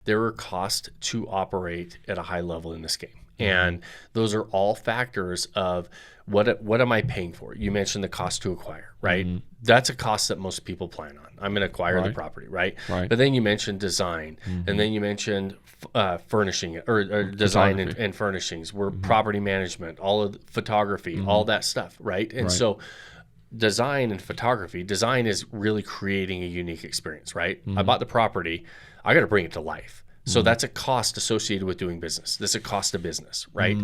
There are costs to operate at a high level in this game. And those are all factors of what am I paying for? You mentioned the cost to acquire, right? That's a cost that most people plan on. I'm going to acquire the property, right? But then you mentioned design, and then you mentioned furnishing it, or design and furnishings, where property management, all of the photography, all that stuff, right? And so design and photography, design is really creating a unique experience, right? I bought the property, I got to bring it to life. So that's a cost associated with doing business. That's a cost of business, right?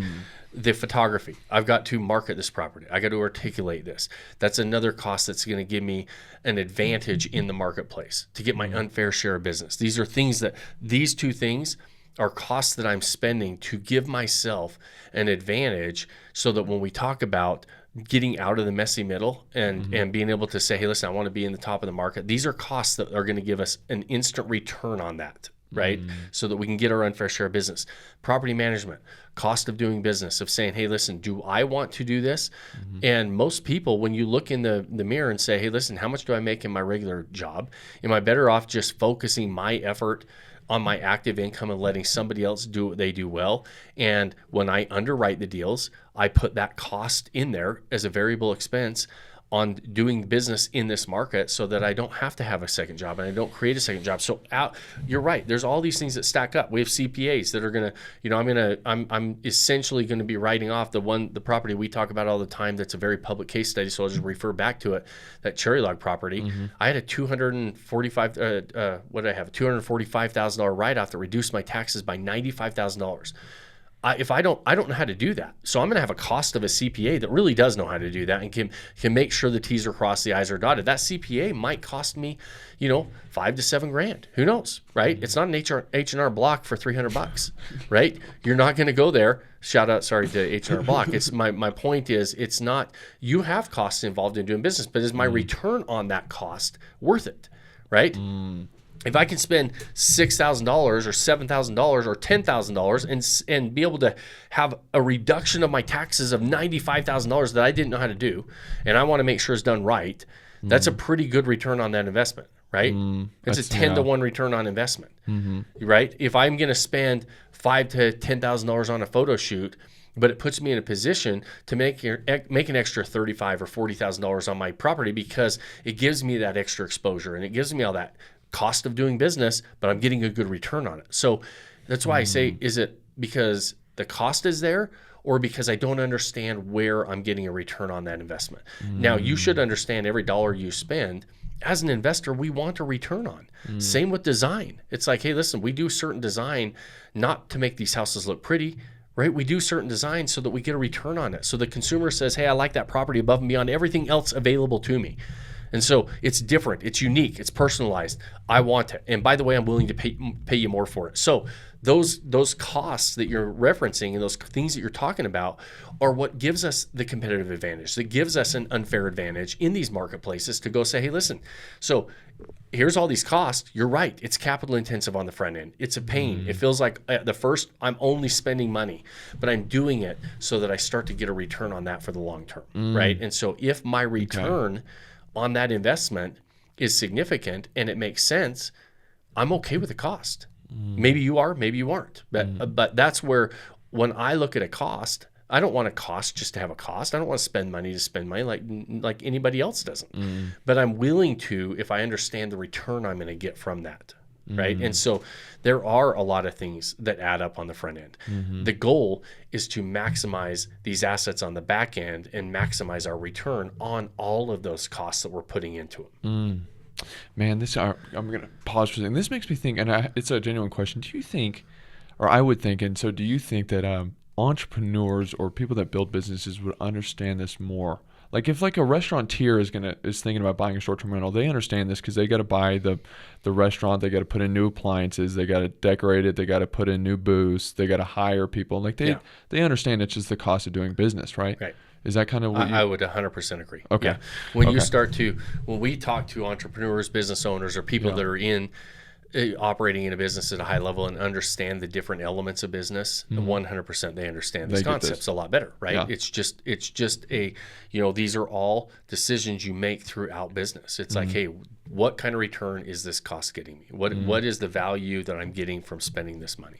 The photography, I've got to market this property. I got to articulate this. That's another cost that's going to give me an advantage in the marketplace to get my unfair share of business. These are things that, these two things are costs that I'm spending to give myself an advantage, so that when we talk about getting out of the messy middle and being able to say, hey, listen, I want to be in the top of the market. These are costs that are going to give us an instant return on that, right? So that we can get our unfair share of business. Property management, cost of doing business, of saying, hey, listen, do I want to do this? And most people, when you look in the mirror and say, hey, listen, how much do I make in my regular job? Am I better off just focusing my effort on my active income and letting somebody else do what they do well? And when I underwrite the deals, I put that cost in there as a variable expense on doing business in this market, so that I don't have to have a second job and I don't create a second job. So you're right. There's all these things that stack up. We have CPAs that are going to, I'm essentially going to be writing off the property we talk about all the time. That's a very public case study. So I'll just refer back to it. That cherry log property, I had a $245,000 write-off that reduced my taxes by $95,000. I don't know how to do that. So I'm going to have a cost of a CPA that really does know how to do that and can make sure the T's are crossed, the I's are dotted. That CPA might cost me, $5 to $7 grand. Who knows, right? It's not an H&R Block for $300, right? You're not going to go there. Shout out, sorry, to H&R Block. It's my point is, it's not, you have costs involved in doing business, but is my return on that cost worth it, right? If I can spend $6,000 or $7,000 or $10,000 and be able to have a reduction of my taxes of $95,000 that I didn't know how to do, and I want to make sure it's done right, that's a pretty good return on that investment, right? It's a 10 to 1 return on investment, right? If I'm going to spend $5,000 to $10,000 on a photo shoot, but it puts me in a position to make an extra $35,000 or $40,000 on my property, because it gives me that extra exposure and it gives me all that cost of doing business, but I'm getting a good return on it. So that's why I say, is it because the cost is there, or because I don't understand where I'm getting a return on that investment? Now, you should understand every dollar you spend, as an investor, we want a return on. Same with design. It's like, hey, listen, we do certain design not to make these houses look pretty, right? We do certain design so that we get a return on it. So the consumer says, hey, I like that property above and beyond everything else available to me. And so it's different, it's unique, it's personalized. I want it. And by the way, I'm willing to pay you more for it. So those costs that you're referencing and those things that you're talking about are what gives us the competitive advantage, that gives us an unfair advantage in these marketplaces to go say, hey, listen, so here's all these costs. You're right. It's capital intensive on the front end. It's a pain. It feels like at the first I'm only spending money, but I'm doing it so that I start to get a return on that for the long term, right? And so if my return on that investment is significant and it makes sense, I'm okay with the cost. Maybe you are, maybe you aren't. But that's where, when I look at a cost, I don't want a cost just to have a cost. I don't want to spend money to spend money like anybody else doesn't. But I'm willing to, if I understand the return I'm going to get from that, right? And so there are a lot of things that add up on the front end. The goal is to maximize these assets on the back end and maximize our return on all of those costs that we're putting into them. Man, I'm going to pause for a second. This makes me think, and it's a genuine question. Do you think, or I would think, and so do you think that entrepreneurs or people that build businesses would understand this more? Like if like a restaurateur is thinking about buying a short-term rental, they understand this because they got to buy the restaurant, they got to put in new appliances, they got to decorate it, they got to put in new booths, they got to hire people. Like they understand it's just the cost of doing business, right? Right. Is that kind of what I would 100% agree. Okay. Yeah. When we talk to entrepreneurs, business owners, or people that are in operating in a business at a high level and understand the different elements of business, 100% they understand these concepts a lot better, right? Yeah. It's just a, these are all decisions you make throughout business. It's like, hey, what kind of return is this cost getting me? What is the value that I'm getting from spending this money?